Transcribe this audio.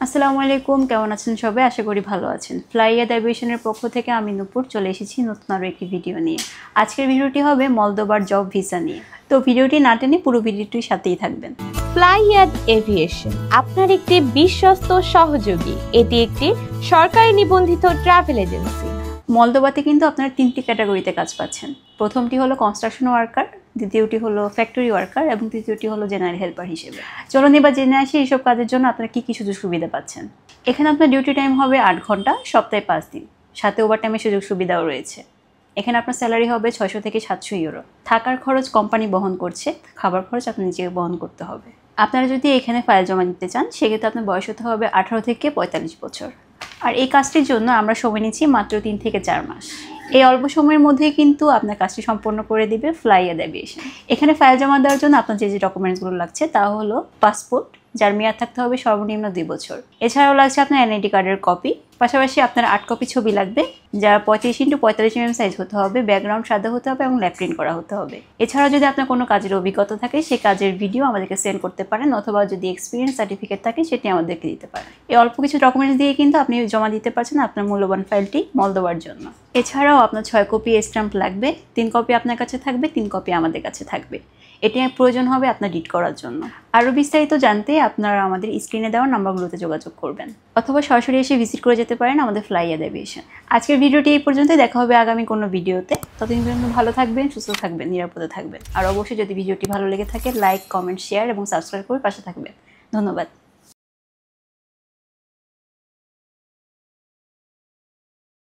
আসসালামু আলাইকুম, কেমন আছেন সবাই? আশা করি ভালো আছেন। ফ্লাইয়াদ এভিয়েশনের পক্ষ থেকে আমি নূপুর চলে এসেছি নতুন আরও একটি ভিডিও নিয়ে। আজকের ভিডিওটি হবে মলদোবার জব ভিসা নিয়ে। তো ভিডিওটি না টেনে পুরো ভিডিওটির সাথেই থাকবেন। ফ্লাইয়াদ এভিয়েশন আপনার একটি বিশ্বস্ত সহযোগী। এটি একটি সরকারি নিবন্ধিত ট্রাভেল এজেন্সি। মলদোবাতে কিন্তু আপনারা তিনটি ক্যাটাগরিতে কাজ পাচ্ছেন। প্রথমটি হলো কনস্ট্রাকশন ওয়ার্কার, দ্বিতীয়টি হলো ফ্যাক্টরি ওয়ার্কার এবং তৃতীয়টি হলো জেনারেল হেল্পার হিসেবে। চলুন এবার জেনে আসি এইসব কাজের জন্য আপনারা কী কী সুযোগ সুবিধা পাচ্ছেন। এখানে আপনার ডিউটি টাইম হবে 8 ঘন্টা, সপ্তাহে 5 দিন, সাথে ওভারটাইমের সুযোগ সুবিধাও রয়েছে। এখানে আপনার স্যালারি হবে 600 থেকে 700 ইউরো। থাকার খরচ কোম্পানি বহন করছে, খাবার খরচ আপনি নিজেকে বহন করতে হবে। আপনারা যদি এখানে ফাইল জমা দিতে চান সেক্ষেত্রে আপনার বয়স হতে হবে 18 থেকে 45 বছর। আর এই কাজটির জন্য আমরা সময় নিচ্ছি মাত্র 3 থেকে 4 মাস। এই অল্প সময়ের মধ্যেই কিন্তু আপনার কাজটি সম্পন্ন করে দিবে ফ্লাইয়াদ এভিয়েশন। এখানে ফাইল জমা দেওয়ার জন্য আপনার যে ডকুমেন্টসগুলো লাগছে তা হলো পাসপোর্ট, যার মেয়াদ থাকতে হবে সর্বনিম্ন 2 বছর। এছাড়াও লাগছে আপনার এনআইডি কার্ডের কপি, পাশাপাশি আপনার 8 কপি ছবি লাগবে, যা 35x45 সাইজ হতে হবে, ব্যাকগ্রাউন্ড সাদা হতে হবে এবং ল্যাপ প্রিন্ট করা হতে হবে। এছাড়াও যদি আপনার কোনো কাজের অভিজ্ঞতা থাকে সেই কাজের ভিডিও আমাদেরকে সেন্ড করতে পারেন, অথবা যদি এক্সপিরিয়েন্স সার্টিফিকেট থাকে সেটি আমাদেরকে দিতে পারেন। এই অল্প কিছু ডকুমেন্টস দিয়ে কিন্তু আপনি জমা দিতে পারছেন আপনার মূল্যবান ফাইলটি মলদোবার জন্য। এছাড়াও আপনার 6 কপি স্ট্যাম্প লাগবে, 3 কপি আপনার কাছে থাকবে, 3 কপি আমাদের কাছে থাকবে। এটি প্রয়োজন হবে আপনার ডিট করার জন্য। আরও বিস্তারিত জানতে আপনারা আমাদের স্ক্রিনে দেওয়া নাম্বারগুলোতে যোগাযোগ করবেন, অথবা সরাসরি এসে ভিজিট করে যেতে পারেন আমাদের ফ্লাইয়াদ এভিয়েশন। আজকের ভিডিওটি এই পর্যন্তই, দেখা হবে আগামী কোনো ভিডিওতে। ততদিন পর্যন্ত ভালো থাকবেন, সুস্থ থাকবেন, নিরাপদে থাকবেন। আর অবশ্যই যদি ভিডিওটি ভালো লেগে থাকে লাইক, কমেন্ট, শেয়ার এবং সাবস্ক্রাইব করে পাশে থাকবেন। ধন্যবাদ।